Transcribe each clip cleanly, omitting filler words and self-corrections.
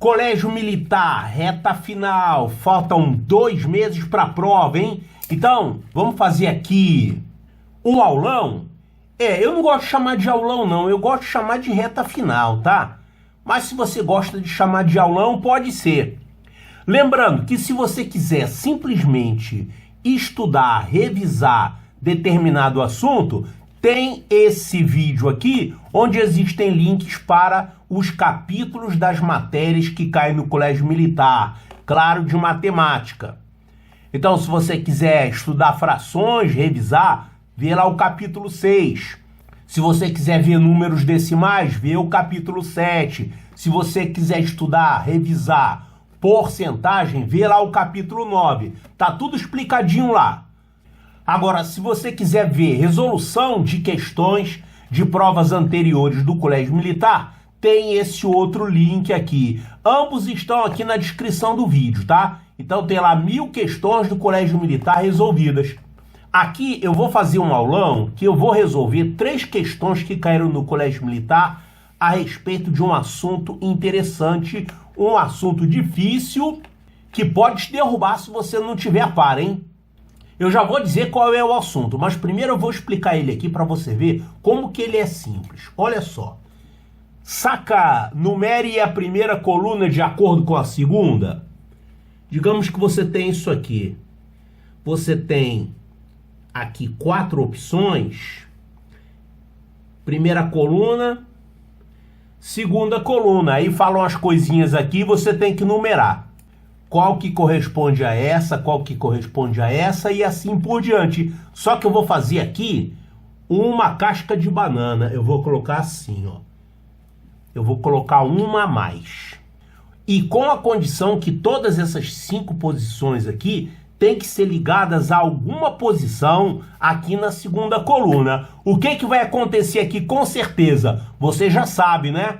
Colégio Militar, reta final, faltam 2 meses para a prova, hein? Então, vamos fazer aqui um aulão? Eu não gosto de chamar de aulão não, eu gosto de chamar de reta final, tá? Mas se você gosta de chamar de aulão, pode ser. Lembrando que se você quiser simplesmente estudar, revisar determinado assunto, tem esse vídeo aqui, onde existem links para os capítulos das matérias que caem no Colégio Militar, claro, de matemática. Então, se você quiser estudar frações, revisar, vê lá o capítulo 6. Se você quiser ver números decimais, vê o capítulo 7. Se você quiser estudar, revisar porcentagem, vê lá o capítulo 9. Tá tudo explicadinho lá. Agora, se você quiser ver resolução de questões de provas anteriores do Colégio Militar, tem esse outro link aqui. Ambos estão aqui na descrição do vídeo, tá? Então tem lá 1000 questões do Colégio Militar resolvidas. Aqui eu vou fazer um aulão que eu vou resolver 3 questões que caíram no Colégio Militar a respeito de um assunto interessante, um assunto difícil que pode te derrubar se você não tiver a par, hein? Eu já vou dizer qual é o assunto, mas primeiro eu vou explicar ele aqui para você ver como que ele é simples. Olha só. Saca, numere a primeira coluna de acordo com a segunda. Digamos que você tem isso aqui. Você tem aqui 4 opções. Primeira coluna, segunda coluna. Aí falam as coisinhas aqui, você tem que numerar. Qual que corresponde a essa, qual que corresponde a essa e assim por diante. Só que eu vou fazer aqui uma casca de banana. Eu vou colocar assim, ó. Eu vou colocar uma a mais. E com a condição que todas essas 5 posições aqui tem que ser ligadas a alguma posição aqui na segunda coluna. O que que vai acontecer aqui com certeza? Você já sabe, né?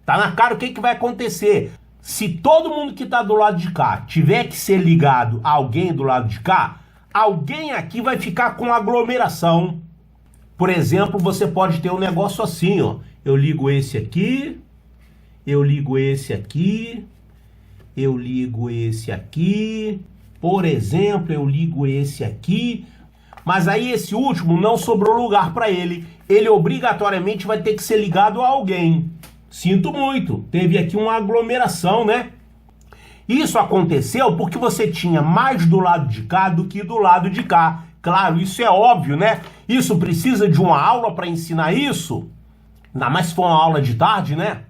Tá na cara o que que vai acontecer. Se todo mundo que está do lado de cá tiver que ser ligado a alguém do lado de cá, alguém aqui vai ficar com aglomeração. Por exemplo, você pode ter um negócio assim, ó. Eu ligo esse aqui, eu ligo esse aqui, eu ligo esse aqui. Por exemplo, eu ligo esse aqui. Mas aí esse último não sobrou lugar para ele. Ele obrigatoriamente vai ter que ser ligado a alguém. Sinto muito, teve aqui uma aglomeração, né? Isso aconteceu porque você tinha mais do lado de cá do que do lado de cá. Claro, isso é óbvio, né? Isso precisa de uma aula para ensinar isso? Ainda mais se for uma aula de tarde, né?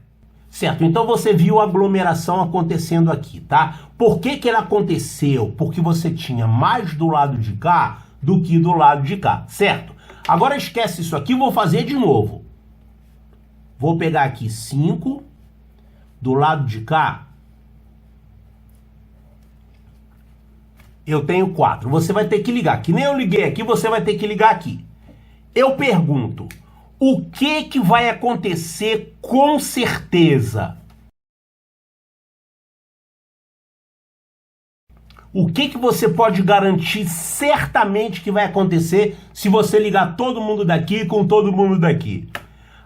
Certo, então você viu a aglomeração acontecendo aqui, tá? Por que que ela aconteceu? Porque você tinha mais do lado de cá do que do lado de cá, certo? Agora esquece isso aqui, vou fazer de novo. Vou pegar aqui 5, do lado de cá, eu tenho 4. Você vai ter que ligar, que nem eu liguei aqui, você vai ter que ligar aqui. Eu pergunto, o que que vai acontecer com certeza? O que que você pode garantir certamente que vai acontecer se você ligar todo mundo daqui com todo mundo daqui?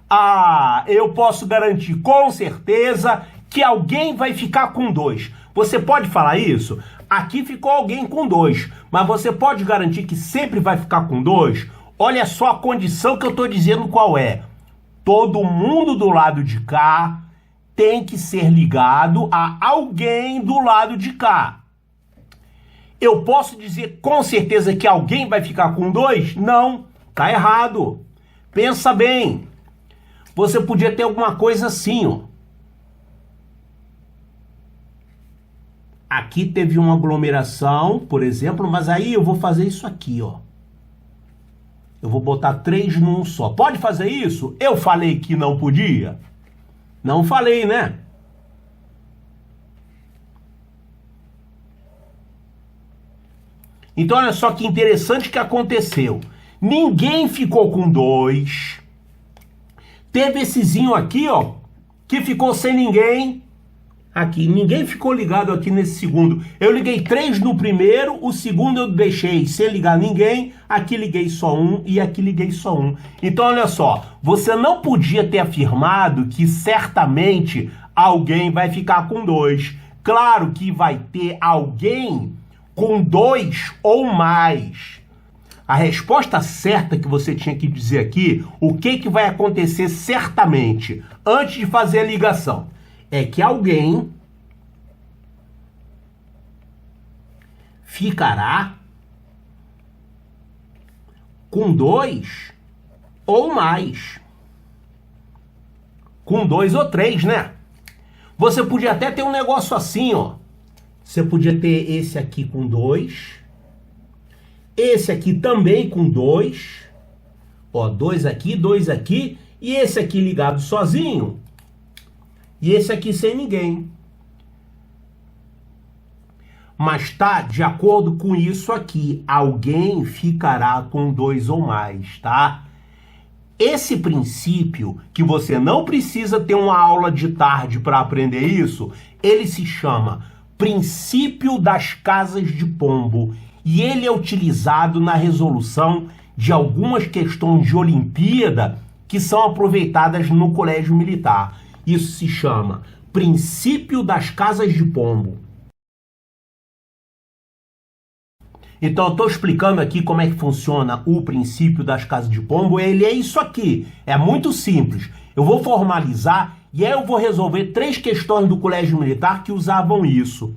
Ah, eu posso garantir com certeza que alguém vai ficar com 2. Você pode falar isso? Aqui ficou alguém com 2, mas você pode garantir que sempre vai ficar com 2? Olha só a condição que eu estou dizendo qual é. Todo mundo do lado de cá tem que ser ligado a alguém do lado de cá. Eu posso dizer com certeza que alguém vai ficar com 2? Não, tá errado. Pensa bem. Você podia ter alguma coisa assim, ó. Aqui teve uma aglomeração, por exemplo, mas aí eu vou fazer isso aqui, ó. Eu vou botar 3 num só. Pode fazer isso? Eu falei que não podia? Não falei, né? Então olha só que interessante que aconteceu. Ninguém ficou com 2. Teve essezinho aqui, ó, que ficou sem ninguém. Aqui, ninguém ficou ligado aqui nesse segundo. Eu liguei 3 no primeiro, o segundo eu deixei sem ligar ninguém. Aqui liguei só 1 e aqui liguei só 1. Então, olha só, você não podia ter afirmado que certamente alguém vai ficar com 2. Claro que vai ter alguém com 2 ou mais. A resposta certa que você tinha que dizer aqui, o que vai acontecer certamente, antes de fazer a ligação, é que alguém ficará com 2 ou mais. Com 2 ou 3, né? Você podia até ter um negócio assim, ó. Você podia ter esse aqui com 2. Esse aqui também com 2. Ó, 2 aqui. E esse aqui ligado sozinho. E esse aqui sem ninguém. Mas tá de acordo com isso aqui. Alguém ficará com 2 ou mais, tá? Esse princípio, que você não precisa ter uma aula de tarde para aprender isso, ele se chama princípio das casas de pombo. E ele é utilizado na resolução de algumas questões de Olimpíada que são aproveitadas no colégio militar. Isso se chama princípio das casas de pombo. Então, eu estou explicando aqui como é que funciona o princípio das casas de pombo. Ele é isso aqui. É muito simples. Eu vou formalizar e aí eu vou resolver 3 questões do Colégio Militar que usavam isso.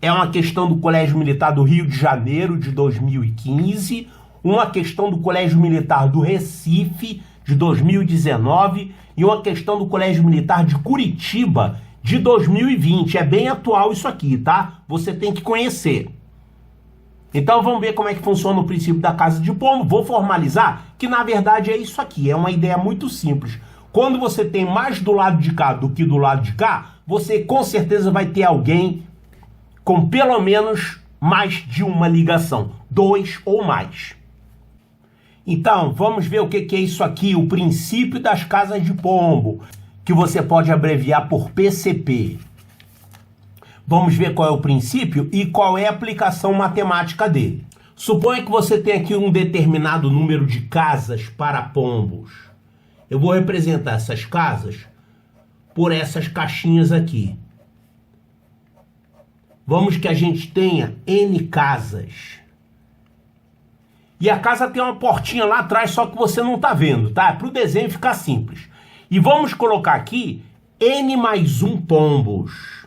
É uma questão do Colégio Militar do Rio de Janeiro, de 2015. Uma questão do Colégio Militar do Recife, de 2019. E uma questão do Colégio Militar de Curitiba, de 2020. É bem atual isso aqui, tá? Você tem que conhecer. Então vamos ver como é que funciona o princípio da casa de pombo. Vou formalizar que na verdade é isso aqui, é uma ideia muito simples. Quando você tem mais do lado de cá do que do lado de cá, você com certeza vai ter alguém com pelo menos mais de uma ligação, 2 ou mais. Então vamos ver o que é isso aqui, o princípio das casas de pombo, que você pode abreviar por PCP. Vamos ver qual é o princípio e qual é a aplicação matemática dele. Suponha que você tem aqui um determinado número de casas para pombos. Eu vou representar essas casas por essas caixinhas aqui. Vamos que a gente tenha N casas. E a casa tem uma portinha lá atrás, só que você não está vendo, tá? É para o desenho ficar simples. E vamos colocar aqui N mais 1 pombos.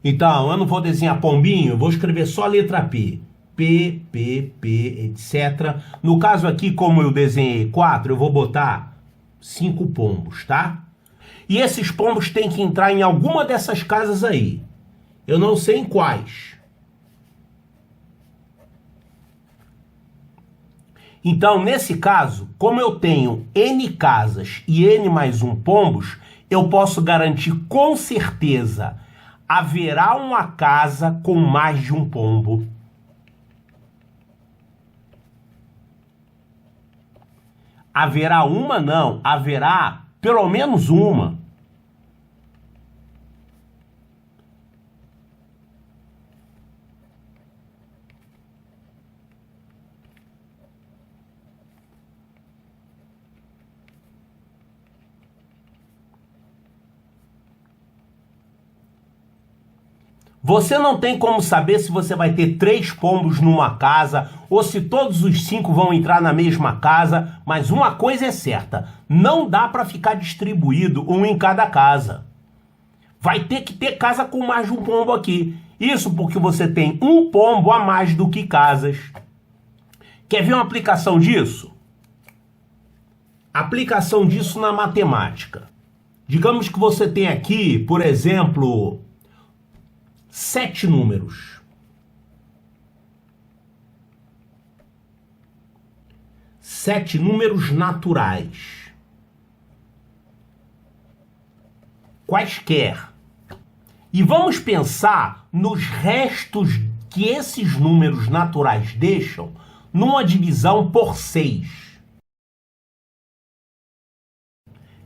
Então, eu não vou desenhar pombinho, eu vou escrever só a letra P. P, P, P, etc. No caso aqui, como eu desenhei 4, eu vou botar 5 pombos, tá? E esses pombos têm que entrar em alguma dessas casas aí. Eu não sei em quais. Então, nesse caso, como eu tenho N casas e N mais 1 pombos, eu posso garantir com certeza haverá uma casa com mais de um pombo. Haverá uma? Não. Haverá pelo menos uma. Você não tem como saber se você vai ter 3 pombos numa casa ou se todos os 5 vão entrar na mesma casa, mas uma coisa é certa, não dá para ficar distribuído um em cada casa. Vai ter que ter casa com mais de um pombo aqui. Isso porque você tem um pombo a mais do que casas. Quer ver uma aplicação disso? Aplicação disso na matemática. Digamos que você tem aqui, por exemplo, 7 números. 7 números naturais. Quaisquer. E vamos pensar nos restos que esses números naturais deixam numa divisão por 6.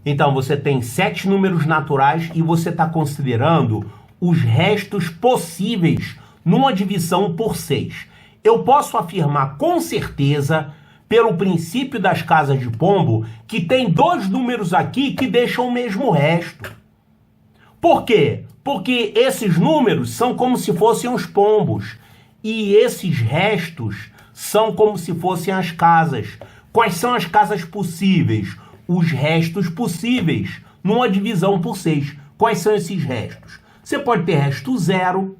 Então você tem 7 números naturais e você está considerando os restos possíveis numa divisão por 6. Eu posso afirmar com certeza, pelo princípio das casas de pombo, que tem dois números aqui que deixam o mesmo resto. Por quê? Porque esses números são como se fossem os pombos e esses restos são como se fossem as casas. Quais são as casas possíveis? Os restos possíveis numa divisão por 6. Quais são esses restos? Você pode ter resto 0,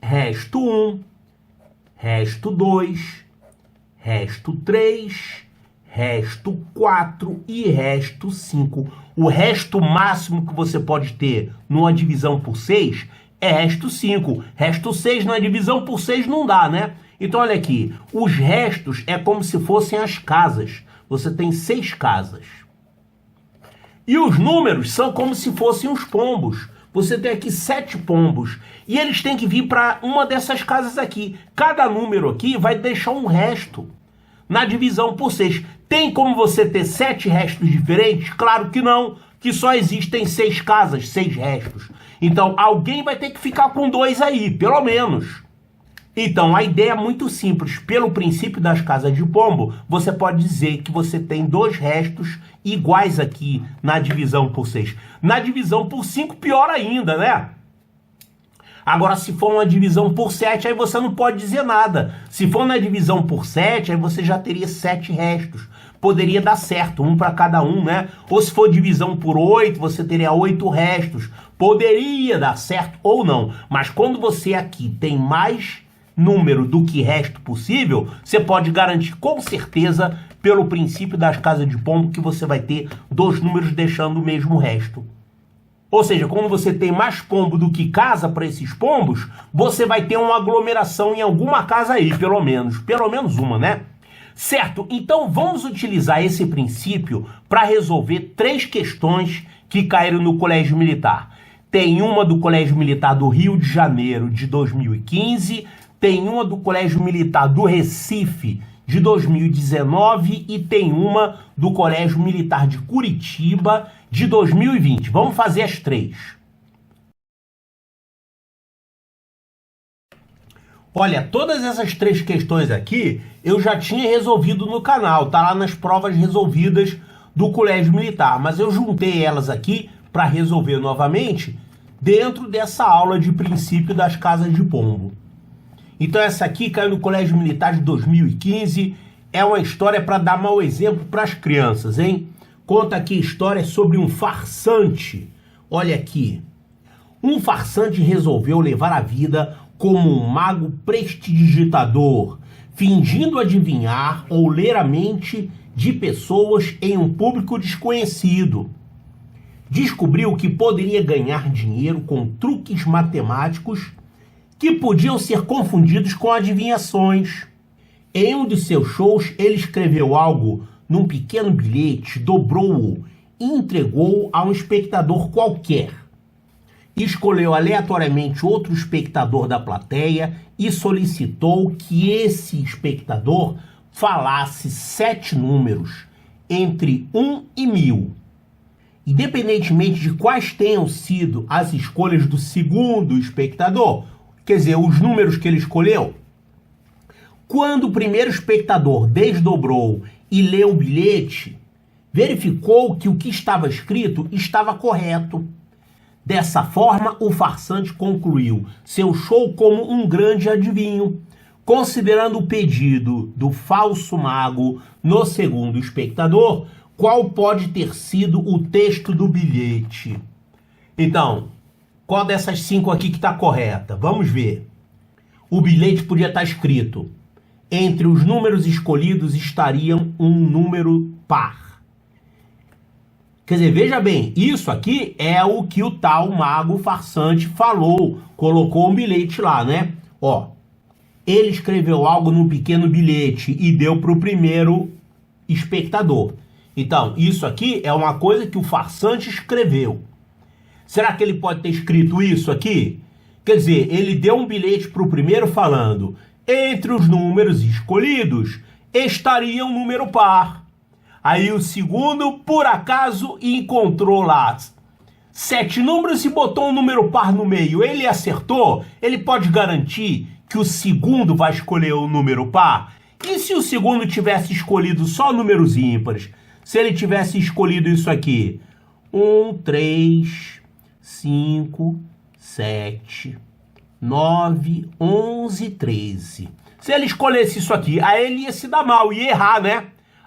resto 1, resto 2, resto 3, resto 4 e resto 5. O resto máximo que você pode ter numa divisão por 6 é resto 5. Resto 6 na divisão por 6 não dá, né? Então olha aqui, os restos é como se fossem as casas. Você tem 6 casas. E os números são como se fossem os pombos. Você tem aqui 7 pombos. E eles têm que vir para uma dessas casas aqui. Cada número aqui vai deixar um resto na divisão por 6. Tem como você ter 7 restos diferentes? Claro que não, que só existem 6 casas, 6 restos. Então alguém vai ter que ficar com 2 aí, pelo menos. Então a ideia é muito simples. Pelo princípio das casas de pombo, você pode dizer que você tem 2 restos iguais aqui na divisão por 6. Na divisão por 5, pior ainda, né? Agora, se for uma divisão por 7, aí você não pode dizer nada. Se for na divisão por 7, aí você já teria 7 restos. Poderia dar certo, um para cada um, né? Ou se for divisão por 8, você teria 8 restos. Poderia dar certo ou não. Mas quando você aqui tem mais número do que resto possível, você pode garantir com certeza, pelo princípio das casas de pombo, que você vai ter 2 números deixando o mesmo resto. Ou seja, quando você tem mais pombo do que casa para esses pombos, você vai ter uma aglomeração em alguma casa aí, pelo menos uma, né? Certo? Então vamos utilizar esse princípio para resolver 3 questões que caíram no Colégio Militar. Tem uma do Colégio Militar do Rio de Janeiro de 2015, tem uma do Colégio Militar do Recife de 2019 e tem uma do Colégio Militar de Curitiba de 2020. Vamos fazer as 3. Olha, todas essas 3 questões aqui eu já tinha resolvido no canal, tá lá nas provas resolvidas do Colégio Militar, mas eu juntei elas aqui para resolver novamente dentro dessa aula de princípio das casas de pombo. Então essa aqui caiu no Colégio Militar de 2015, é uma história para dar mau exemplo para as crianças, hein? Conta aqui a história sobre um farsante. Olha aqui. Um farsante resolveu levar a vida como um mago prestidigitador, fingindo adivinhar ou ler a mente de pessoas em um público desconhecido. Descobriu que poderia ganhar dinheiro com truques matemáticos que podiam ser confundidos com adivinhações. Em um de seus shows, ele escreveu algo num pequeno bilhete, dobrou-o e entregou-o a um espectador qualquer. Escolheu aleatoriamente outro espectador da plateia e solicitou que esse espectador falasse 7 números, entre 1 e 1000. Independentemente de quais tenham sido as escolhas do segundo espectador, quer dizer, os números que ele escolheu, quando o primeiro espectador desdobrou e leu o bilhete, verificou que o que estava escrito estava correto. Dessa forma, o farsante concluiu seu show como um grande adivinho, considerando o pedido do falso mago no segundo espectador, qual pode ter sido o texto do bilhete. Então, qual dessas 5 aqui que está correta? Vamos ver. O bilhete podia estar escrito: entre os números escolhidos estariam um número par. Quer dizer, veja bem, isso aqui é o que o tal mago farsante falou, colocou um bilhete lá, né? Ó, ele escreveu algo no pequeno bilhete e deu para o primeiro espectador. Então, isso aqui é uma coisa que o farsante escreveu. Será que ele pode ter escrito isso aqui? Quer dizer, ele deu um bilhete para o primeiro falando: entre os números escolhidos estaria um número par. Aí o segundo, por acaso, encontrou lá 7 números e botou um número par no meio. Ele acertou? Ele pode garantir que o segundo vai escolher o número par? E se o segundo tivesse escolhido só números ímpares? Se ele tivesse escolhido isso aqui, 1, 3, 5, 7, 9, 11, 13. Se ele escolhesse isso aqui, aí ele ia se dar mal, ia errar, né?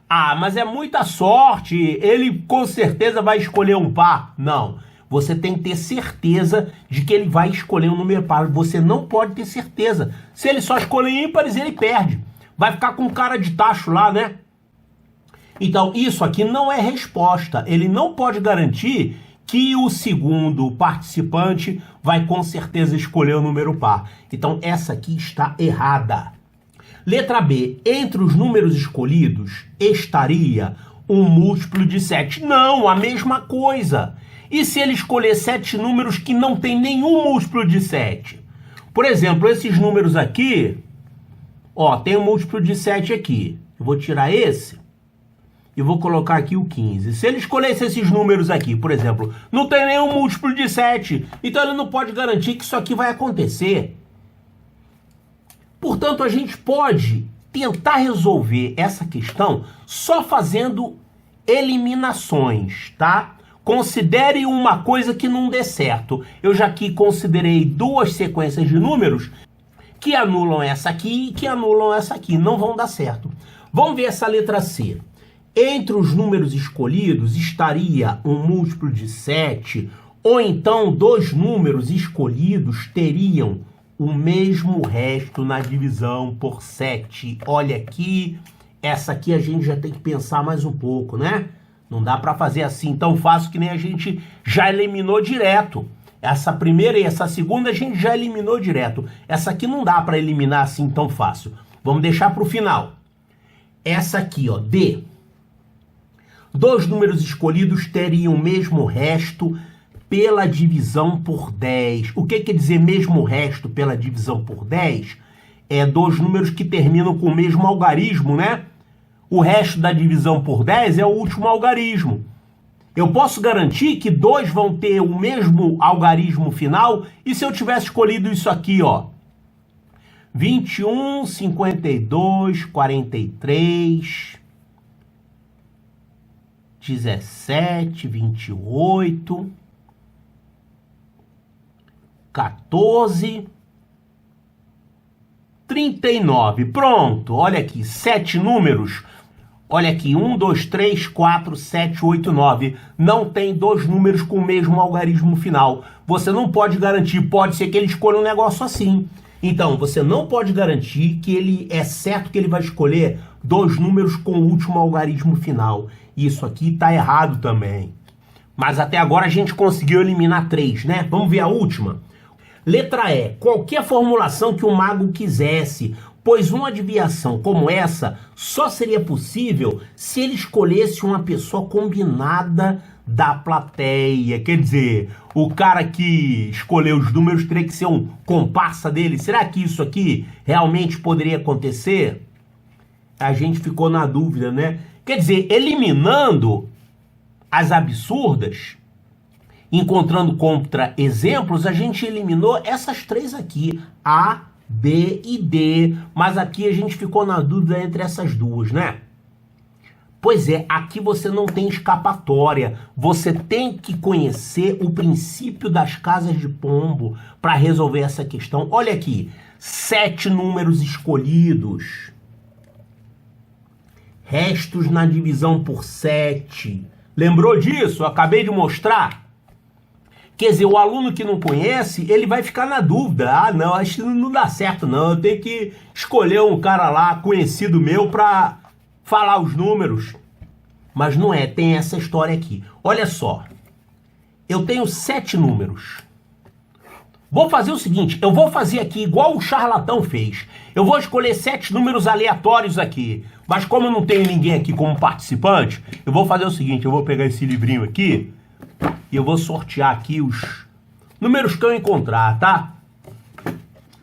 Ah, mas é muita sorte, ele com certeza vai escolher um par. Não, você tem que ter certeza de que ele vai escolher um número par. Você não pode ter certeza. Se ele só escolher ímpares, ele perde. Vai ficar com cara de tacho lá, né? Então, isso aqui não é resposta. Ele não pode garantir que o segundo participante vai com certeza escolher o número par. Então, essa aqui está errada. Letra B. Entre os números escolhidos estaria um múltiplo de 7. Não, a mesma coisa. E se ele escolher 7 números que não tem nenhum múltiplo de 7? Por exemplo, esses números aqui, ó, tem um múltiplo de 7 aqui. Eu vou tirar esse e vou colocar aqui o 15. Se ele escolhesse esses números aqui, por exemplo, não tem nenhum múltiplo de 7, então ele não pode garantir que isso aqui vai acontecer. Portanto, a gente pode tentar resolver essa questão só fazendo eliminações, tá? Considere uma coisa que não dê certo. Eu já aqui considerei duas sequências de números que anulam essa aqui e que anulam essa aqui. Não vão dar certo. Vamos ver essa letra C. Entre os números escolhidos estaria um múltiplo de 7, ou então dois números escolhidos teriam o mesmo resto na divisão por 7. Olha aqui, essa aqui a gente já tem que pensar mais um pouco, né? Não dá para fazer assim tão fácil que nem a gente já eliminou direto. Essa primeira e essa segunda a gente já eliminou direto. Essa aqui não dá para eliminar assim tão fácil. Vamos deixar para o final. Essa aqui, ó, D. Dois números escolhidos teriam o mesmo resto pela divisão por 10. O que quer dizer mesmo resto pela divisão por 10? É dois números que terminam com o mesmo algarismo, né? O resto da divisão por 10 é o último algarismo. Eu posso garantir que dois vão ter o mesmo algarismo final, e se eu tivesse escolhido isso aqui, ó, 21, 52, 43, 17, 28, 14, 39. Pronto, olha aqui, 7 números. Olha aqui, 1, 2, 3, 4, 7, 8, 9. Não tem dois números com o mesmo algarismo final. Você não pode garantir, pode ser que ele escolha um negócio assim. Então, você não pode garantir que ele é certo que ele vai escolher dois números com o último algarismo final. Isso aqui está errado também. Mas até agora a gente conseguiu eliminar 3, né? Vamos ver a última? Letra E. Qualquer formulação que o mago quisesse, pois uma adivinhação como essa só seria possível se ele escolhesse uma pessoa combinada da plateia. Quer dizer, o cara que escolheu os números teria que ser um comparsa dele. Será que isso aqui realmente poderia acontecer? A gente ficou na dúvida, né? Quer dizer, eliminando as absurdas, encontrando contra-exemplos, a gente eliminou essas 3 aqui, A, B e D, mas aqui a gente ficou na dúvida entre essas duas, né? Pois é, aqui você não tem escapatória, você tem que conhecer o princípio das casas de pombo para resolver essa questão. Olha aqui, 7 números escolhidos, restos na divisão por 7. Lembrou disso? Eu acabei de mostrar. Quer dizer, o aluno que não conhece, ele vai ficar na dúvida. Ah, não, acho que não dá certo, não. Eu tenho que escolher um cara lá, conhecido meu, para falar os números. Mas não é, tem essa história aqui. Olha só, eu tenho 7 números. Vou fazer o seguinte, eu vou fazer aqui igual o charlatão fez. Eu vou escolher 7 números aleatórios aqui. Mas como eu não tenho ninguém aqui como participante, eu vou fazer o seguinte, eu vou pegar esse livrinho aqui e eu vou sortear aqui os números que eu encontrar, tá?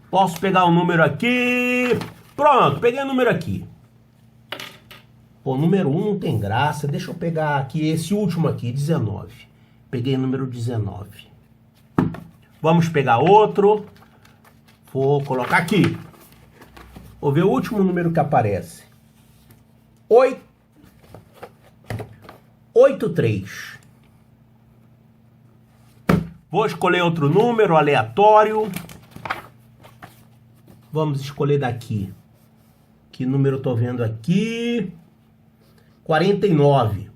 Posso pegar um número aqui. Pronto, peguei o número aqui. Pô, número 1 não tem graça. Deixa eu pegar aqui esse último aqui, 19. Peguei o número 19. Vamos pegar outro. Vou colocar aqui. Vou ver o último número que aparece. 83. Vou escolher outro número aleatório. Vamos escolher daqui. Que número eu tô vendo aqui? 49.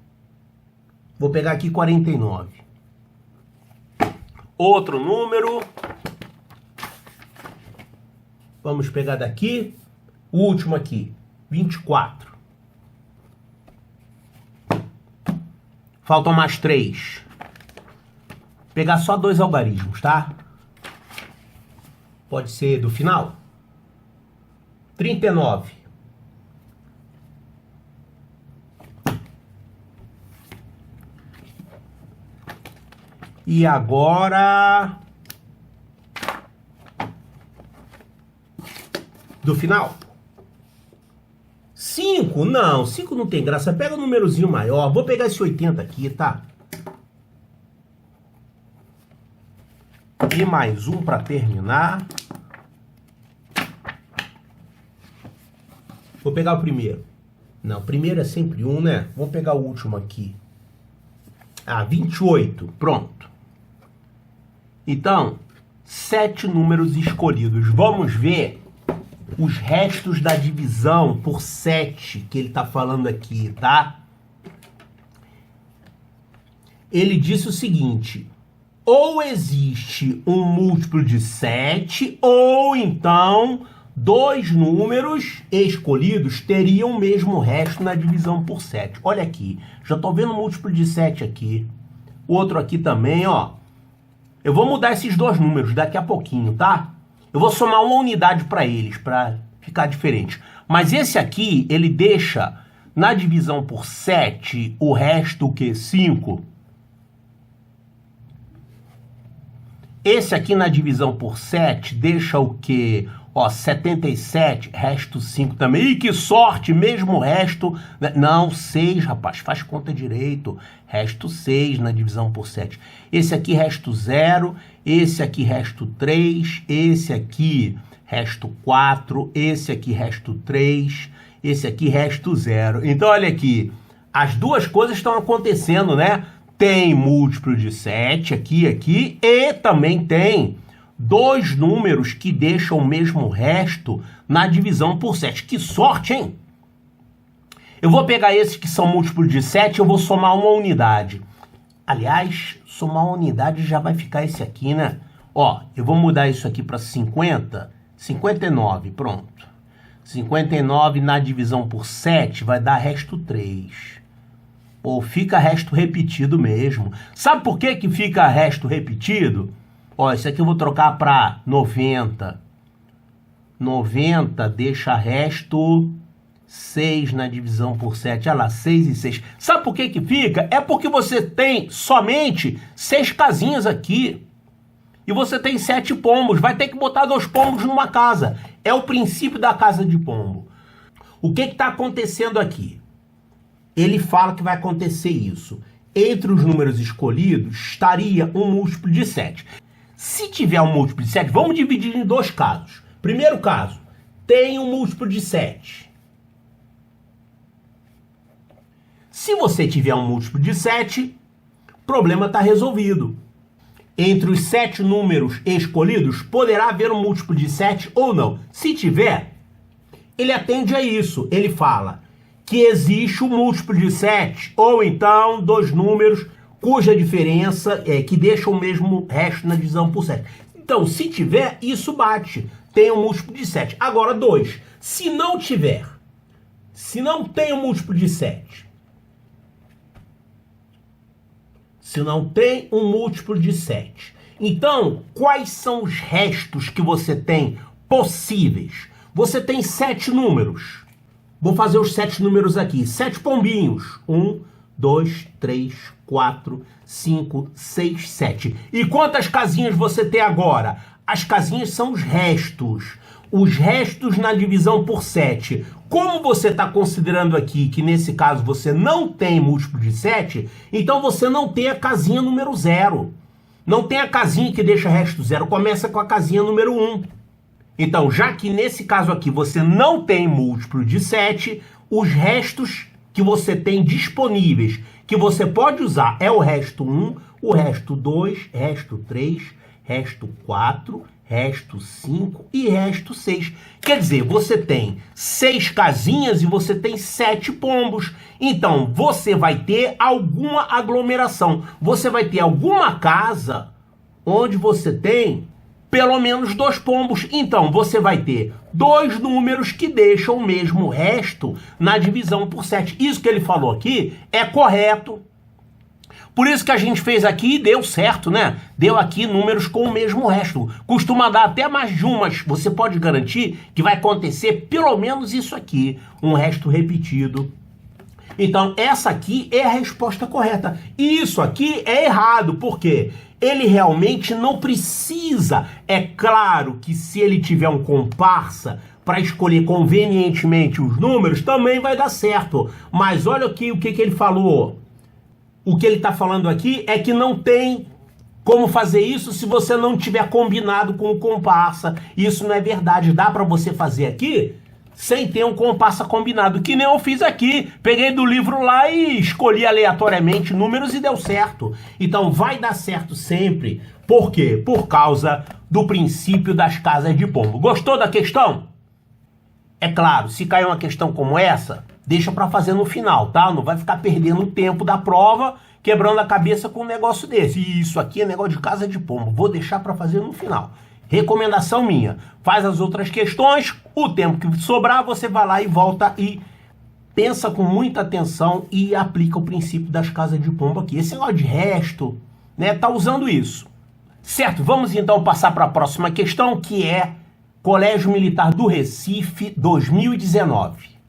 Vou pegar aqui 49. Outro número. Vamos pegar daqui. O último aqui. 24. Faltam mais 3. Vou pegar só 2 algarismos, tá? Pode ser do final. 39. E agora... do final. 5? Não, 5 não tem graça. Pega um númerozinho maior. Vou pegar esse 80 aqui, tá? E mais um para terminar. Vou pegar o primeiro. Não, o primeiro é sempre um, né? Vou pegar o último aqui. 28. Pronto. Então, 7 números escolhidos. Vamos ver os restos da divisão por 7 que ele está falando aqui, tá? Ele disse o seguinte: ou existe um múltiplo de 7, ou então 2 números escolhidos teriam o mesmo resto na divisão por 7. Olha aqui, já estou vendo um múltiplo de 7 aqui. Outro aqui também, ó. Eu vou mudar esses 2 números daqui a pouquinho, tá? Eu vou somar uma unidade para eles, para ficar diferente. Mas esse aqui, ele deixa na divisão por 7 o resto, o quê? 5. Esse aqui na divisão por 7 deixa o quê? Ó, 77, resto 5 também. Ih, que sorte, mesmo resto. Não, 6, rapaz, faz conta direito. Resto 6 na divisão por 7. Esse aqui, resto 0. Esse aqui, resto 3. Esse aqui, resto 4. Esse aqui, resto 3. Esse aqui, resto 0. Então, olha aqui. As duas coisas estão acontecendo, né? Tem múltiplo de 7 aqui, e também tem 2 números que deixam o mesmo resto na divisão por 7. Que sorte, hein? Eu vou pegar esses que são múltiplos de 7 e eu vou somar uma unidade. Aliás, somar uma unidade já vai ficar esse aqui, né? Ó, eu vou mudar isso aqui para 50. 59, pronto. 59 na divisão por 7 vai dar resto 3. Pô, fica resto repetido mesmo. Sabe por que que fica resto repetido? Ó, esse aqui eu vou trocar para 90. 90 deixa resto 6 na divisão por 7. Olha lá, 6 e 6. Sabe por que que fica? É porque você tem somente 6 casinhas aqui. E você tem 7 pombos. Vai ter que botar 2 pombos numa casa. É o princípio da casa de pombo. O que está acontecendo aqui? Ele fala que vai acontecer isso. Entre os números escolhidos, estaria um múltiplo de 7. Se tiver um múltiplo de 7, vamos dividir em 2 casos. Primeiro caso, tem um múltiplo de 7. Se você tiver um múltiplo de 7, o problema está resolvido. Entre os 7 números escolhidos, poderá haver um múltiplo de 7 ou não. Se tiver, ele atende a isso. Ele fala que existe um múltiplo de 7, ou então 2 números cuja diferença é que deixam o mesmo resto na divisão por 7. Então, se tiver, isso bate. Tem um múltiplo de 7. Agora, 2. Se não tiver, se não tem um múltiplo de 7, se não tem um múltiplo de 7, então, quais são os restos que você tem possíveis? Você tem 7 números. Vou fazer os 7 números aqui. 7 pombinhos. 1, 2, 3, 4, 5, 6, 7. E quantas casinhas você tem agora? As casinhas são os restos. Os restos na divisão por 7. Como você está considerando aqui que nesse caso você não tem múltiplo de 7, então você não tem a casinha número 0. Não tem a casinha que deixa resto 0. Começa com a casinha número 1. Então, já que nesse caso aqui você não tem múltiplo de 7, os restos que você tem disponíveis, que você pode usar, é o resto 1, o resto 2, resto 3, resto 4, resto 5 e resto 6. Quer dizer, você tem 6 casinhas e você tem 7 pombos. Então, você vai ter alguma aglomeração. Você vai ter alguma casa onde você tem pelo menos 2 pombos. Então, você vai ter 2 números que deixam o mesmo resto na divisão por 7. Isso que ele falou aqui é correto. Por isso que a gente fez aqui e deu certo, né? Deu aqui números com o mesmo resto. Costuma dar até mais de um, mas você pode garantir que vai acontecer pelo menos isso aqui, um resto repetido. Então, essa aqui é a resposta correta. E isso aqui é errado, porque ele realmente não precisa. É claro que se ele tiver um comparsa para escolher convenientemente os números, também vai dar certo. Mas olha aqui o que ele falou. O que ele está falando aqui é que não tem como fazer isso se você não tiver combinado com o comparsa. Isso não é verdade. Dá para você fazer aqui sem ter um comparsa combinado, que nem eu fiz aqui. Peguei do livro lá e escolhi aleatoriamente números e deu certo. Então vai dar certo sempre. Por quê? Por causa do princípio das casas de pombo. Gostou da questão? É claro, se cair uma questão como essa, deixa para fazer no final, tá? Não vai ficar perdendo o tempo da prova, quebrando a cabeça com um negócio desse. E isso aqui é negócio de casa de pombo. Vou deixar para fazer no final. Recomendação minha, faz as outras questões, o tempo que sobrar você vai lá e volta e pensa com muita atenção e aplica o princípio das casas de pombo aqui. Esse negócio de resto, né, tá usando isso. Certo, vamos então passar para a próxima questão, que é Colégio Militar do Recife 2019.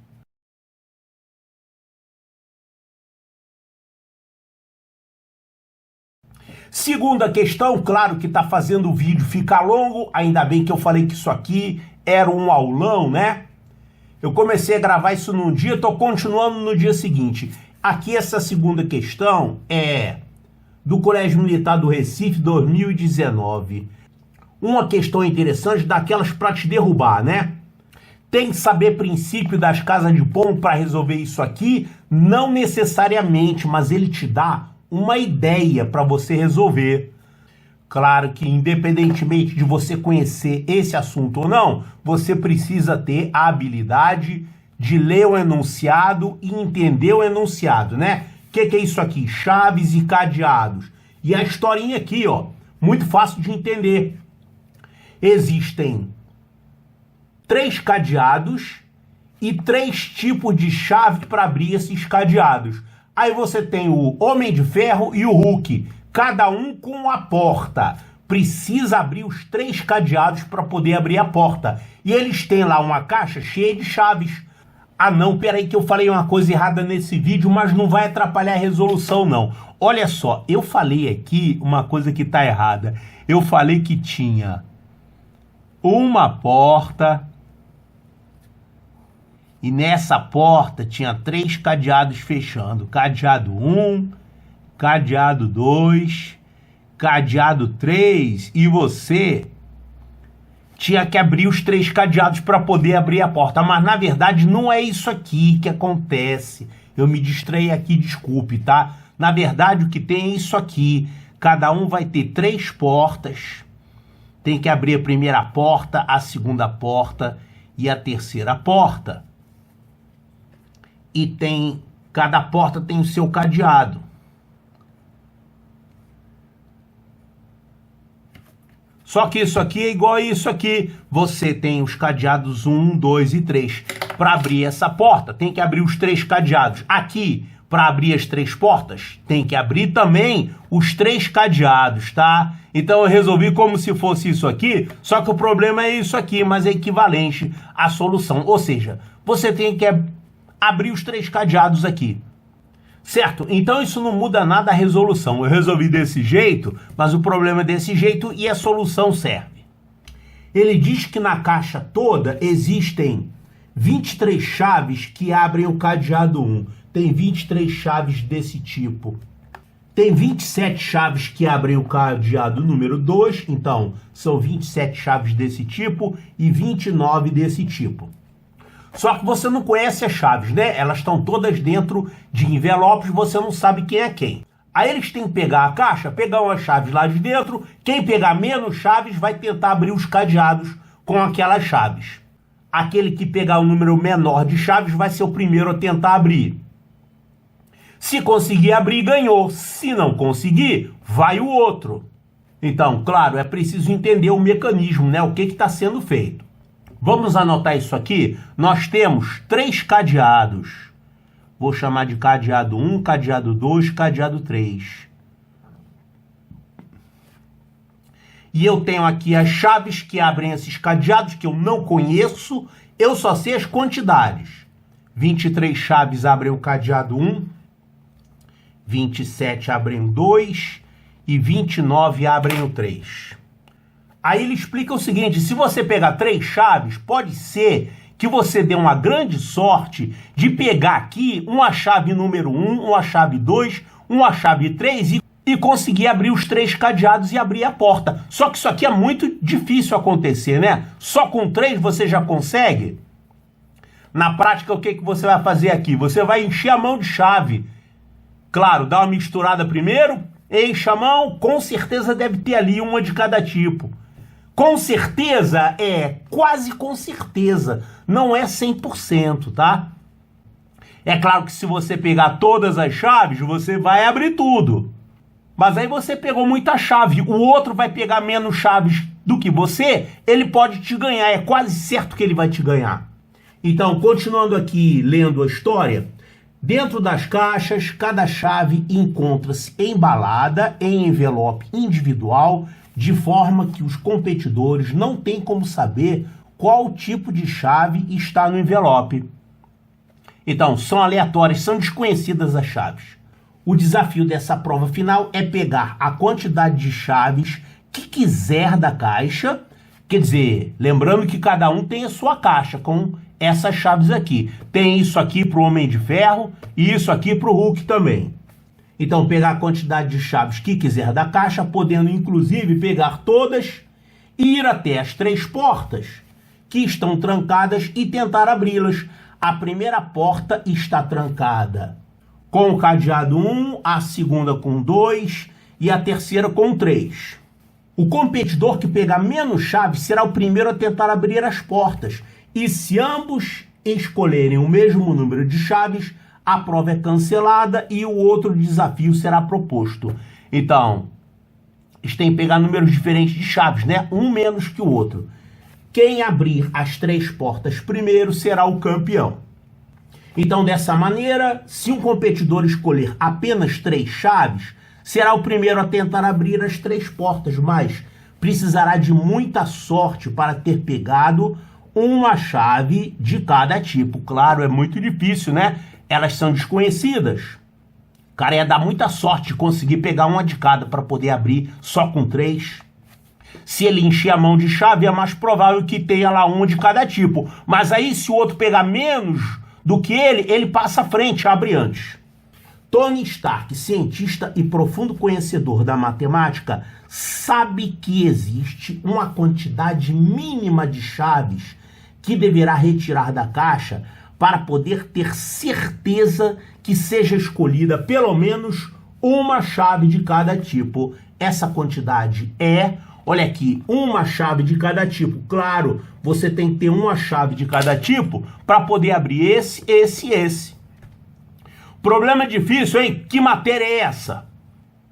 Segunda questão, claro que tá fazendo o vídeo ficar longo, ainda bem que eu falei que isso aqui era um aulão, né? Eu comecei a gravar isso num dia, tô continuando no dia seguinte. Aqui essa segunda questão é do Colégio Militar do Recife 2019. Uma questão interessante daquelas para te derrubar, né? Tem que saber princípio das casas de pombo para resolver isso aqui? Não necessariamente, mas ele te dá uma ideia para você resolver. Claro que independentemente de você conhecer esse assunto ou não, você precisa ter a habilidade de ler o enunciado e entender o enunciado, né? O que é isso aqui? Chaves e cadeados. E a historinha aqui, ó, muito fácil de entender. Existem 3 cadeados e 3 tipos de chave para abrir esses cadeados. Aí você tem o Homem de Ferro e o Hulk, cada um com uma porta. Precisa abrir os 3 cadeados para poder abrir a porta. E eles têm lá uma caixa cheia de chaves. Ah não, peraí que eu falei uma coisa errada nesse vídeo, mas não vai atrapalhar a resolução não. Olha só, eu falei aqui uma coisa que está errada. Eu falei que tinha uma porta e nessa porta tinha 3 cadeados fechando. Cadeado 1, cadeado 2, cadeado 3 e você tinha que abrir os 3 cadeados para poder abrir a porta. Mas na verdade não é isso aqui que acontece. Eu me distraí aqui, desculpe, tá? Na verdade o que tem é isso aqui. Cada um vai ter 3 portas. Tem que abrir a primeira porta, a segunda porta e a terceira porta. E cada porta tem o seu cadeado. Só que isso aqui é igual a isso aqui. Você tem os cadeados 1, 2 e 3. Para abrir essa porta, tem que abrir os 3 cadeados. Aqui, para abrir as 3 portas, tem que abrir também os 3 cadeados, tá? Então eu resolvi como se fosse isso aqui, só que o problema é isso aqui, mas é equivalente à solução. Ou seja, você tem que abrir os 3 cadeados aqui. Certo? Então isso não muda nada a resolução. Eu resolvi desse jeito, mas o problema é desse jeito e a solução serve. Ele diz que na caixa toda existem 23 chaves que abrem o cadeado 1. Tem 23 chaves desse tipo. Tem 27 chaves que abrem o cadeado número 2, então são 27 chaves desse tipo e 29 desse tipo. Só que você não conhece as chaves, né? Elas estão todas dentro de envelopes, você não sabe quem é quem. Aí eles têm que pegar a caixa, pegar umas chaves lá de dentro, quem pegar menos chaves vai tentar abrir os cadeados com aquelas chaves. Aquele que pegar o número menor de chaves vai ser o primeiro a tentar abrir. Se conseguir abrir, ganhou. Se não conseguir, vai o outro. Então, claro, é preciso entender o mecanismo, né? O que está sendo feito. Vamos anotar isso aqui. Nós temos 3 cadeados. Vou chamar de cadeado 1, cadeado 2, cadeado 3. E eu tenho aqui as chaves que abrem esses cadeados que eu não conheço. Eu só sei as quantidades. 23 chaves abrem o cadeado 1. 27 abrem o 2 e 29 abrem o 3. Aí ele explica o seguinte, se você pegar 3 chaves, pode ser que você dê uma grande sorte de pegar aqui uma chave número 1, uma chave 2, uma chave 3 e conseguir abrir os 3 cadeados e abrir a porta. Só que isso aqui é muito difícil acontecer, né? Só com 3 você já consegue? Na prática, o que você vai fazer aqui? Você vai encher a mão de chave. Claro, dá uma misturada primeiro, enche a mão, com certeza deve ter ali uma de cada tipo. Com certeza quase com certeza, não é 100%, tá? É claro que se você pegar todas as chaves, você vai abrir tudo. Mas aí você pegou muita chave, o outro vai pegar menos chaves do que você, ele pode te ganhar, é quase certo que ele vai te ganhar. Então, continuando aqui lendo a história, dentro das caixas, cada chave encontra-se embalada em envelope individual, de forma que os competidores não têm como saber qual tipo de chave está no envelope. Então, são aleatórias, são desconhecidas as chaves. O desafio dessa prova final é pegar a quantidade de chaves que quiser da caixa, quer dizer, lembrando que cada um tem a sua caixa com essas chaves aqui. Tem isso aqui para o Homem de Ferro e isso aqui para o Hulk também. Então, pegar a quantidade de chaves que quiser da caixa, podendo inclusive pegar todas e ir até as 3 portas que estão trancadas e tentar abri-las. A primeira porta está trancada com o cadeado 1, a segunda com 2 e a terceira com 3. O competidor que pegar menos chaves será o primeiro a tentar abrir as portas. E se ambos escolherem o mesmo número de chaves, a prova é cancelada e o outro desafio será proposto. Então, eles têm que pegar números diferentes de chaves, né? Um menos que o outro. Quem abrir as 3 portas primeiro será o campeão. Então, dessa maneira, se um competidor escolher apenas 3 chaves, será o primeiro a tentar abrir as 3 portas, mas precisará de muita sorte para ter pegado uma chave de cada tipo. Claro, é muito difícil, né? Elas são desconhecidas. O cara ia dar muita sorte de conseguir pegar uma de cada para poder abrir só com 3. Se ele encher a mão de chave, é mais provável que tenha lá uma de cada tipo. Mas aí, se o outro pegar menos do que ele passa à frente, abre antes. Tony Stark, cientista e profundo conhecedor da matemática, sabe que existe uma quantidade mínima de chaves que deverá retirar da caixa para poder ter certeza que seja escolhida pelo menos uma chave de cada tipo. Essa quantidade olha aqui, uma chave de cada tipo. Claro, você tem que ter uma chave de cada tipo para poder abrir esse. Problema difícil, hein? Que matéria é essa?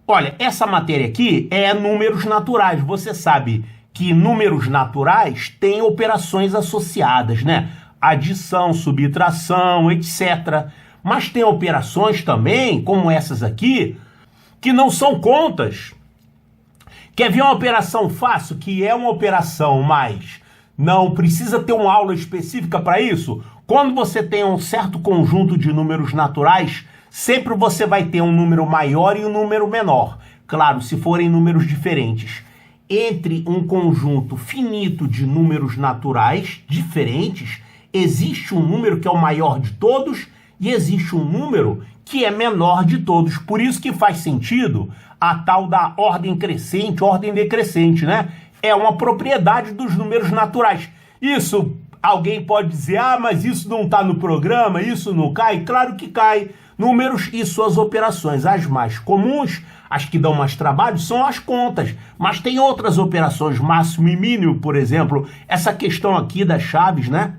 Olha, essa matéria aqui é números naturais. Você sabe que números naturais têm operações associadas, né? Adição, subtração, etc. Mas tem operações também, como essas aqui, que não são contas. Quer ver uma operação fácil, que é uma operação, mas não precisa ter uma aula específica para isso? Quando você tem um certo conjunto de números naturais, sempre você vai ter um número maior e um número menor. Claro, se forem números diferentes. Entre um conjunto finito de números naturais diferentes, existe um número que é o maior de todos e existe um número que é menor de todos. Por isso que faz sentido a tal da ordem crescente, ordem decrescente, né? É uma propriedade dos números naturais. Isso, alguém pode dizer, ah, mas isso não está no programa, isso não cai? Claro que cai. Números e suas operações. As mais comuns, as que dão mais trabalho, são as contas. Mas tem outras operações, máximo e mínimo, por exemplo. Essa questão aqui das chaves, né?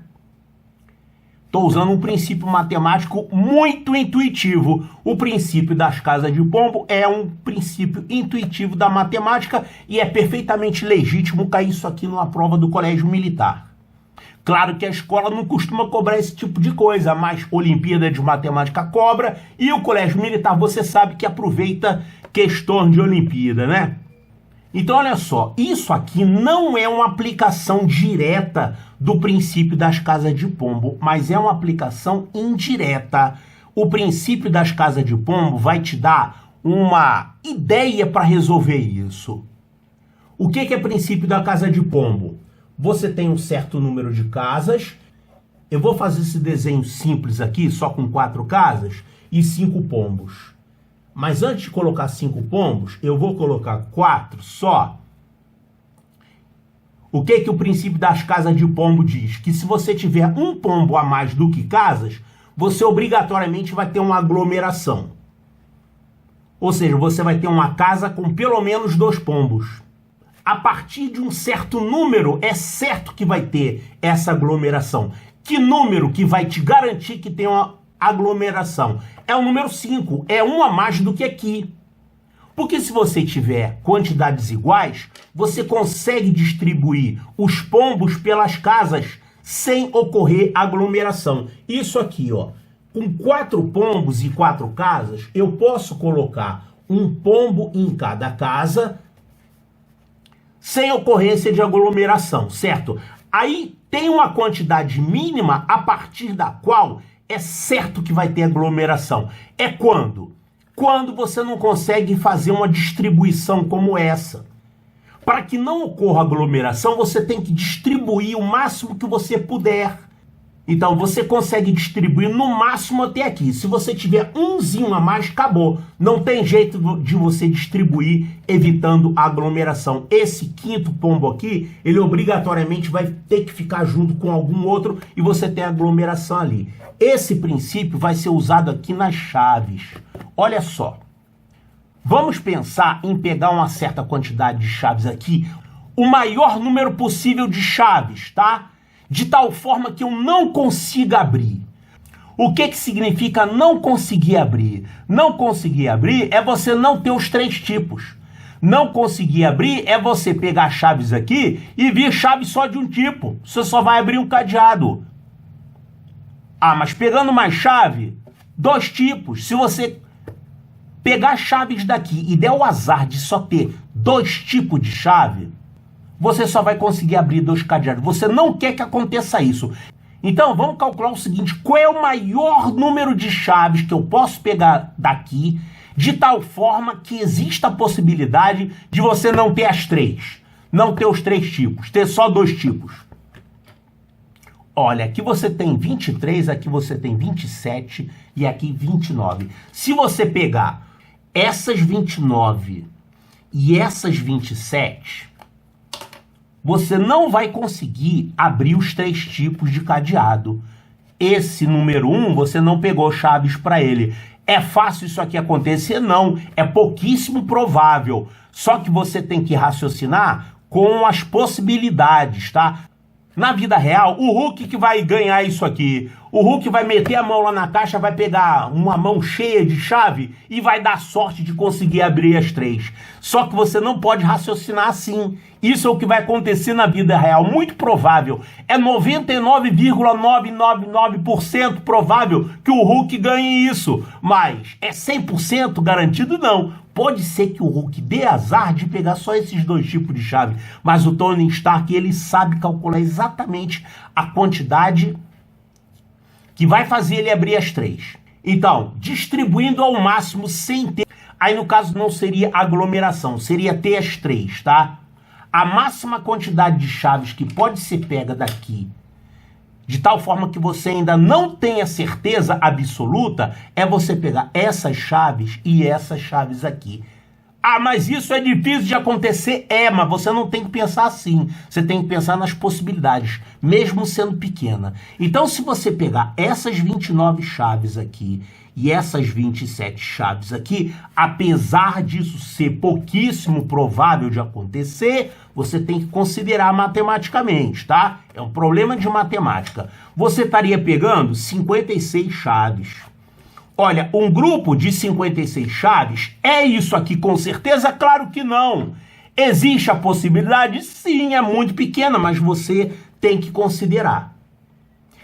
Estou usando um princípio matemático muito intuitivo. O princípio das casas de pombo é um princípio intuitivo da matemática e é perfeitamente legítimo cair isso aqui numa prova do colégio militar. Claro que a escola não costuma cobrar esse tipo de coisa, mas Olimpíada de Matemática cobra e o colégio militar, você sabe que aproveita questões de Olimpíada, né? Então, olha só, isso aqui não é uma aplicação direta do princípio das casas de pombo, mas é uma aplicação indireta. O princípio das casas de pombo vai te dar uma ideia para resolver isso. O que é princípio da casa de pombo? Você tem um certo número de casas. Eu vou fazer esse desenho simples aqui, só com 4 casas e 5 pombos. Mas antes de colocar 5 pombos, eu vou colocar 4 só. O que o princípio das casas de pombo diz? Que se você tiver um pombo a mais do que casas, você obrigatoriamente vai ter uma aglomeração. Ou seja, você vai ter uma casa com pelo menos 2 pombos. A partir de um certo número, é certo que vai ter essa aglomeração. Que número que vai te garantir que tem uma aglomeração? É o número 5, é um a mais do que aqui. Porque se você tiver quantidades iguais, você consegue distribuir os pombos pelas casas sem ocorrer aglomeração. Isso aqui, ó, com 4 pombos e 4 casas, eu posso colocar um pombo em cada casa sem ocorrência de aglomeração, certo? Aí tem uma quantidade mínima a partir da qual é certo que vai ter aglomeração. É quando? Quando você não consegue fazer uma distribuição como essa. Para que não ocorra aglomeração, você tem que distribuir o máximo que você puder. Então, você consegue distribuir no máximo até aqui. Se você tiver umzinho a mais, acabou. Não tem jeito de você distribuir evitando a aglomeração. Esse 5º pombo aqui, ele obrigatoriamente vai ter que ficar junto com algum outro e você tem aglomeração ali. Esse princípio vai ser usado aqui nas chaves. Olha só. Vamos pensar em pegar uma certa quantidade de chaves aqui, o maior número possível de chaves, tá? De tal forma que eu não consiga abrir. O que significa não conseguir abrir? Não conseguir abrir é você não ter os 3 tipos. Não conseguir abrir é você pegar chaves aqui e vir chave só de um tipo. Você só vai abrir um cadeado. Ah, mas pegando mais chave, 2 tipos. Se você pegar chaves daqui e der o azar de só ter 2 tipos de chave, você só vai conseguir abrir 2 cadeados. Você não quer que aconteça isso. Então, vamos calcular o seguinte. Qual é o maior número de chaves que eu posso pegar daqui, de tal forma que exista a possibilidade de você não ter as 3. Não ter os 3 tipos. Ter só 2 tipos. Olha, aqui você tem 23, aqui você tem 27 e aqui 29. Se você pegar essas 29 e essas 27... você não vai conseguir abrir os 3 tipos de cadeado. Esse número 1, você não pegou chaves para ele. É fácil isso aqui acontecer? Não. É pouquíssimo provável. Só que você tem que raciocinar com as possibilidades, tá? Na vida real, o Hulk que vai ganhar isso aqui. O Hulk vai meter a mão lá na caixa, vai pegar uma mão cheia de chave e vai dar sorte de conseguir abrir as 3. Só que você não pode raciocinar assim. Isso é o que vai acontecer na vida real. Muito provável. É 99,999% provável que o Hulk ganhe isso. Mas é 100% garantido? Não. Pode ser que o Hulk dê azar de pegar só esses 2 tipos de chave. Mas o Tony Stark, ele sabe calcular exatamente a quantidade que vai fazer ele abrir as 3. Então, distribuindo ao máximo sem ter... Aí, no caso, não seria aglomeração, seria ter as 3, tá? A máxima quantidade de chaves que pode ser pega daqui, de tal forma que você ainda não tenha certeza absoluta, é você pegar essas chaves e essas chaves aqui. Ah, mas isso é difícil de acontecer? É, mas você não tem que pensar assim. Você tem que pensar nas possibilidades, mesmo sendo pequena. Então, se você pegar essas 29 chaves aqui e essas 27 chaves aqui, apesar disso ser pouquíssimo provável de acontecer, você tem que considerar matematicamente, tá? É um problema de matemática. Você estaria pegando 56 chaves. Olha, um grupo de 56 chaves é isso aqui com certeza? Claro que não. Existe a possibilidade? Sim, é muito pequena, mas você tem que considerar.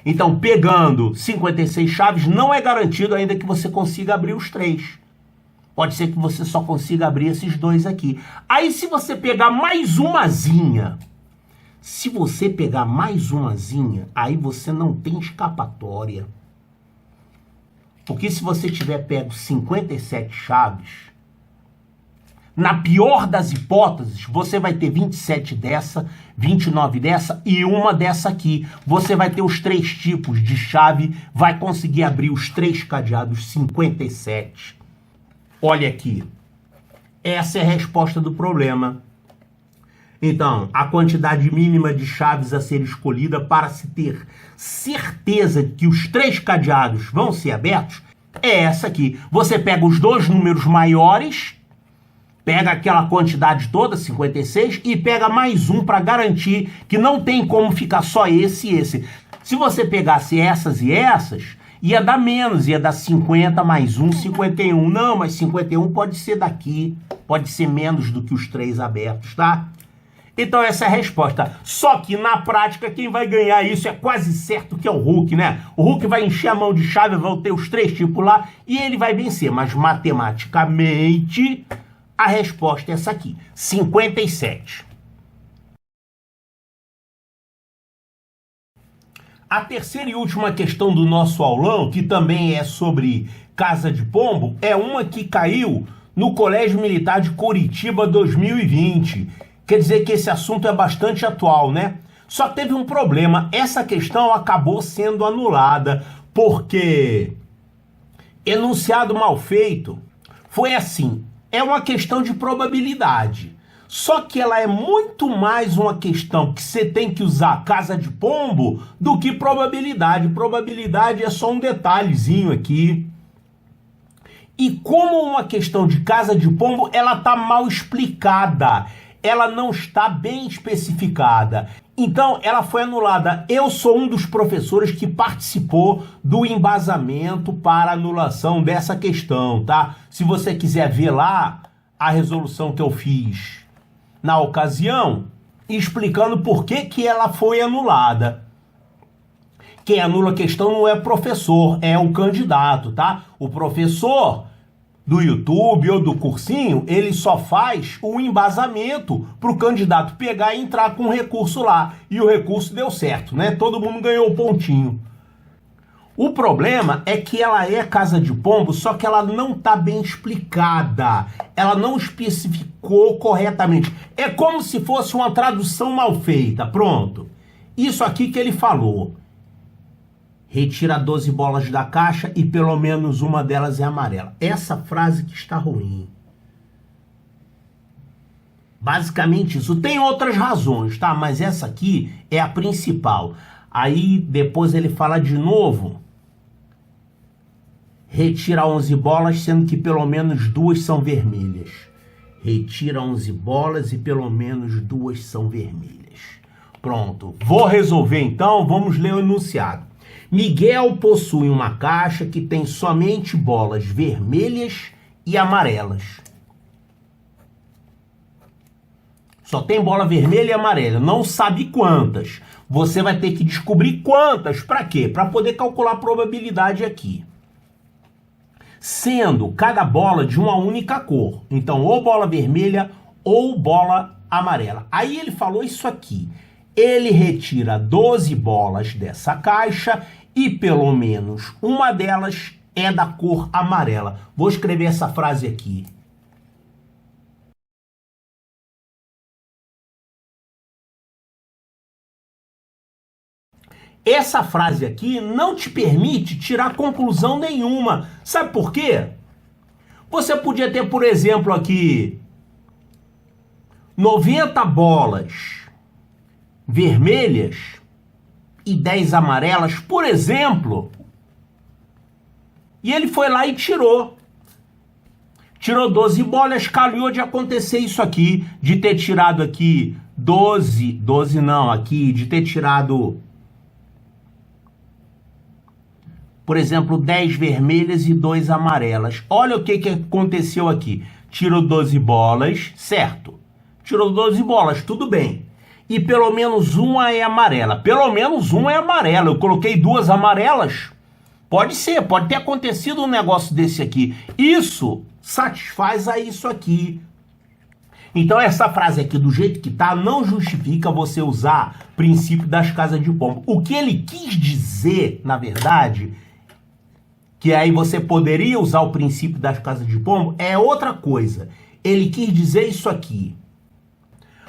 Então, pegando 56 chaves, não é garantido ainda que você consiga abrir os 3. Pode ser que você só consiga abrir esses 2 aqui. Aí, se você pegar mais umazinha, aí você não tem escapatória. Porque se você tiver pego 57 chaves, na pior das hipóteses, você vai ter 27 dessa, 29 dessa e uma dessa aqui. Você vai ter os 3 tipos de chave, vai conseguir abrir os 3 cadeados 57. Olha aqui. Essa é a resposta do problema. Então, a quantidade mínima de chaves a ser escolhida para se ter certeza de que os 3 cadeados vão ser abertos é essa aqui. Você pega os 2 números maiores, pega aquela quantidade toda, 56, e pega mais um para garantir que não tem como ficar só esse e esse. Se você pegasse essas e essas, ia dar menos, ia dar 50 mais 1, 51. Não, mas 51 pode ser daqui, pode ser menos do que os 3 abertos, tá? Então essa é a resposta. Só que na prática quem vai ganhar isso é quase certo que é o Hulk, né? O Hulk vai encher a mão de chave, vai ter os 3 tipos lá e ele vai vencer. Mas matematicamente a resposta é essa aqui, 57. A terceira e última questão do nosso aulão, que também é sobre Casa de Pombo, é uma que caiu no Colégio Militar de Curitiba 2020. Quer dizer que esse assunto é bastante atual, né? Só teve um problema. Essa questão acabou sendo anulada porque enunciado mal feito foi assim. É uma questão de probabilidade. Só que ela é muito mais uma questão que você tem que usar casa de pombo do que probabilidade. Probabilidade é só um detalhezinho aqui. E como uma questão de casa de pombo, ela tá mal explicada. Ela não está bem especificada. Então, ela foi anulada. Eu sou um dos professores que participou do embasamento para anulação dessa questão, tá? Se você quiser ver lá a resolução que eu fiz na ocasião, explicando por que ela foi anulada. Quem anula a questão não é o professor, é o candidato, tá? O professor do YouTube ou do cursinho, ele só faz o embasamento para o candidato pegar e entrar com o recurso lá. E o recurso deu certo, né? Todo mundo ganhou o pontinho. O problema é que ela é casa de pombo, só que ela não está bem explicada. Ela não especificou corretamente. É como se fosse uma tradução mal feita. Pronto. Isso aqui que ele falou. Retira 12 bolas da caixa e pelo menos uma delas é amarela. Essa frase que está ruim. Basicamente isso. Tem outras razões, tá? Mas essa aqui é a principal. Aí depois ele fala de novo. Retira 11 bolas, sendo que pelo menos 2 são vermelhas. Retira 11 bolas e pelo menos 2 são vermelhas. Pronto. Vou resolver então. Vamos ler o enunciado. Miguel possui uma caixa que tem somente bolas vermelhas e amarelas. Só tem bola vermelha e amarela. Não sabe quantas. Você vai ter que descobrir quantas. Para quê? Para poder calcular a probabilidade aqui. Sendo cada bola de uma única cor. Então, ou bola vermelha ou bola amarela. Aí ele falou isso aqui. Ele retira 12 bolas dessa caixa e pelo menos uma delas é da cor amarela. Vou escrever essa frase aqui. essa frase aqui não te permite tirar conclusão nenhuma. Sabe por quê? Você podia ter, por exemplo, aqui 90 bolas vermelhas e 10 amarelas, por exemplo. E ele foi lá e tirou. Tirou 12 bolas, calhou de acontecer isso aqui, de ter tirado aqui 12 não, aqui, de ter tirado, por exemplo, 10 vermelhas e 2 amarelas. Olha o que aconteceu aqui. Tirou 12 bolas, certo? Tirou 12 bolas, tudo bem. E pelo menos uma é amarela. Pelo menos uma é amarela. Eu coloquei 2 amarelas. Pode ser, pode ter acontecido um negócio desse aqui. Isso satisfaz a isso aqui. Então essa frase aqui, do jeito que tá, não justifica você usar princípio das casas de pombo. O que ele quis dizer, na verdade, que aí você poderia usar o princípio das casas de pombo, é outra coisa. Ele quis dizer isso aqui.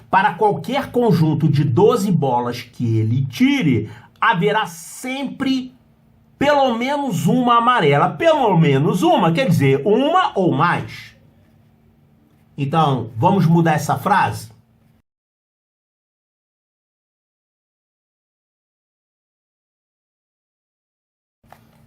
Para qualquer conjunto de 12 bolas que ele tire, haverá sempre pelo menos uma amarela. Pelo menos uma, quer dizer, uma ou mais. Então, vamos mudar essa frase?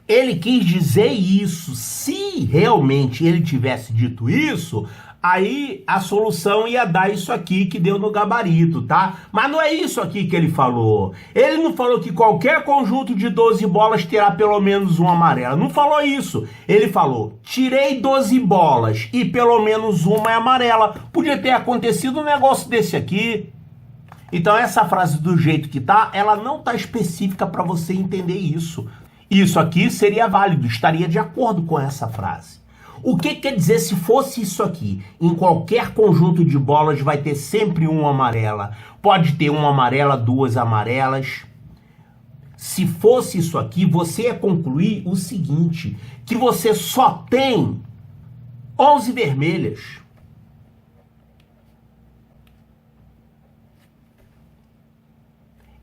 Ele quis dizer isso. Se realmente ele tivesse dito isso, aí a solução ia dar isso aqui que deu no gabarito, tá? Mas não é isso aqui que ele falou. Ele não falou que qualquer conjunto de 12 bolas terá pelo menos uma amarela. Não falou isso. Ele falou, tirei 12 bolas e pelo menos uma é amarela. Podia ter acontecido um negócio desse aqui. Então essa frase do jeito que tá, ela não tá específica para você entender isso. Isso aqui seria válido, estaria de acordo com essa frase. O que quer dizer se fosse isso aqui? Em qualquer conjunto de bolas vai ter sempre uma amarela. Pode ter uma amarela, 2 amarelas. Se fosse isso aqui, você ia concluir o seguinte, que você só tem 11 vermelhas.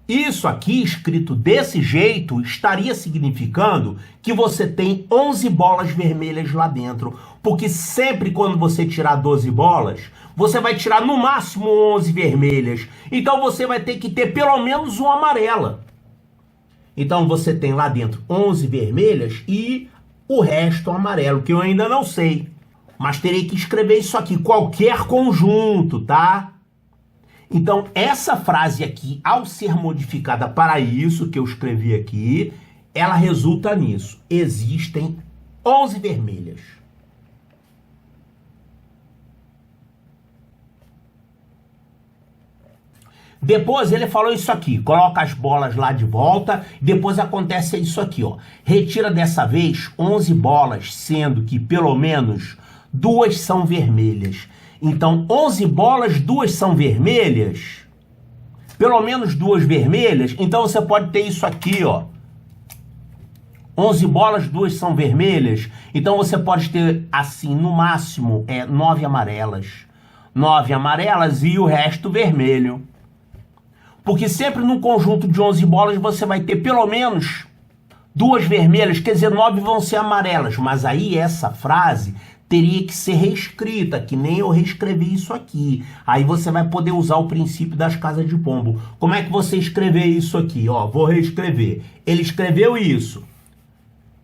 Isso aqui, escrito desse jeito, estaria significando que você tem 11 bolas vermelhas lá dentro. Porque sempre quando você tirar 12 bolas, você vai tirar no máximo 11 vermelhas. Então você vai ter que ter pelo menos uma amarela. Então você tem lá dentro 11 vermelhas e o resto amarelo, que eu ainda não sei. Mas terei que escrever isso aqui, qualquer conjunto, tá? Então, essa frase aqui, ao ser modificada para isso que eu escrevi aqui, ela resulta nisso. Existem 11 vermelhas. Depois ele falou isso aqui, coloca as bolas lá de volta, depois acontece isso aqui, ó. Retira dessa vez 11 bolas, sendo que pelo menos 2 são vermelhas. Então, 11 bolas, 2 são vermelhas. Pelo menos 2 vermelhas. Então, você pode ter isso aqui, ó. 11 bolas, 2 são vermelhas. Então, você pode ter, assim, no máximo, 9 amarelas. 9 amarelas e o resto vermelho. Porque sempre num conjunto de 11 bolas, você vai ter pelo menos 2 vermelhas. Quer dizer, 9 vão ser amarelas. Mas aí, essa frase teria que ser reescrita, que nem eu reescrevi isso aqui. Aí você vai poder usar o princípio das casas de pombo. Como é que você escrever isso aqui? Ó, vou reescrever. Ele escreveu isso.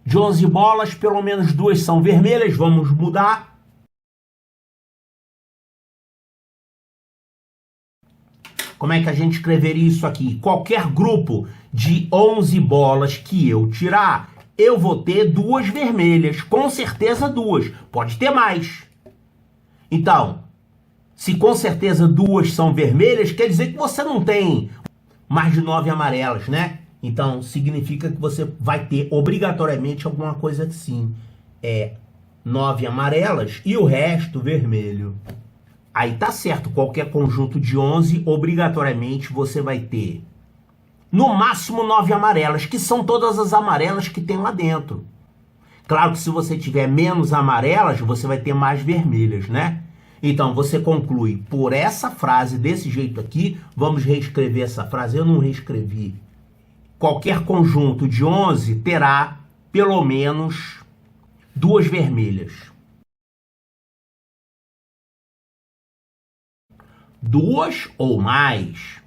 De 11 bolas, pelo menos 2 são vermelhas. Vamos mudar. Como é que a gente escreveria isso aqui? Qualquer grupo de 11 bolas que eu tirar, eu vou ter 2 vermelhas, com certeza 2, pode ter mais. Então, se com certeza 2 são vermelhas, quer dizer que você não tem mais de 9 amarelas, né? Então, significa que você vai ter obrigatoriamente alguma coisa assim. 9 amarelas e o resto vermelho. Aí tá certo, qualquer conjunto de 11, obrigatoriamente você vai ter no máximo 9 amarelas, que são todas as amarelas que tem lá dentro. Claro que se você tiver menos amarelas, você vai ter mais vermelhas, né? Então, você conclui por essa frase, desse jeito aqui. Vamos reescrever essa frase. Eu não reescrevi qualquer conjunto de 11 terá pelo menos 2 vermelhas. 2 ou mais.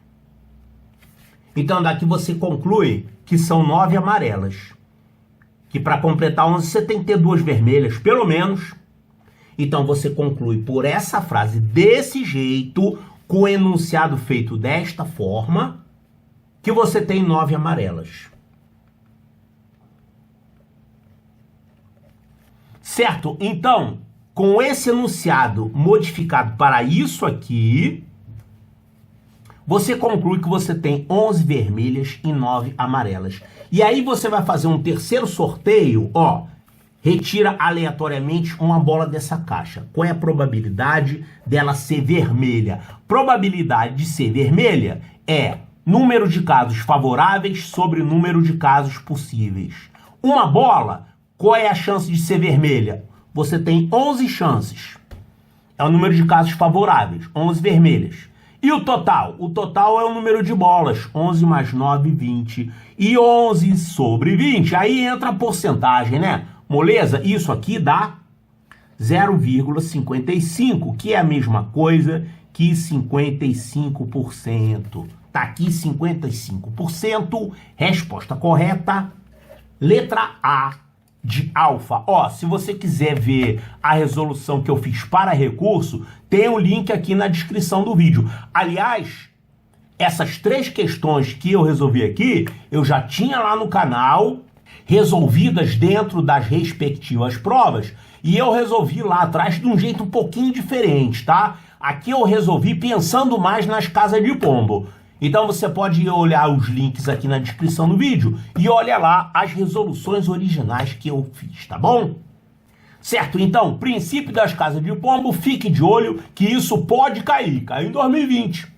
Então daqui você conclui que são 9 amarelas. Que para completar 11 você tem que ter 2 vermelhas, pelo menos. Então você conclui por essa frase desse jeito, com o enunciado feito desta forma, que você tem 9 amarelas. Certo? Então, com esse enunciado modificado para isso aqui, você conclui que você tem 11 vermelhas e 9 amarelas. E aí você vai fazer um terceiro sorteio, ó. Retira aleatoriamente uma bola dessa caixa. Qual é a probabilidade dela ser vermelha? Probabilidade de ser vermelha é número de casos favoráveis sobre número de casos possíveis. Uma bola, qual é a chance de ser vermelha? Você tem 11 chances. É o número de casos favoráveis, 11 vermelhas. E o total? O total é o número de bolas, 11 mais 9, 20. E 11 sobre 20, aí entra a porcentagem, né? Moleza? Isso aqui dá 0,55, que é a mesma coisa que 55%. Tá aqui 55%, resposta correta, letra A de alfa. Ó, se você quiser ver a resolução que eu fiz para recurso, tem um link aqui na descrição do vídeo. Aliás, essas 3 questões que eu resolvi aqui, eu já tinha lá no canal, resolvidas dentro das respectivas provas, e eu resolvi lá atrás de um jeito um pouquinho diferente, tá? Aqui eu resolvi pensando mais nas casas de pombo. Então você pode olhar os links aqui na descrição do vídeo e olha lá as resoluções originais que eu fiz, tá bom? Certo? Então, princípio das casas de pombo, fique de olho que isso pode cair. Caiu em 2020.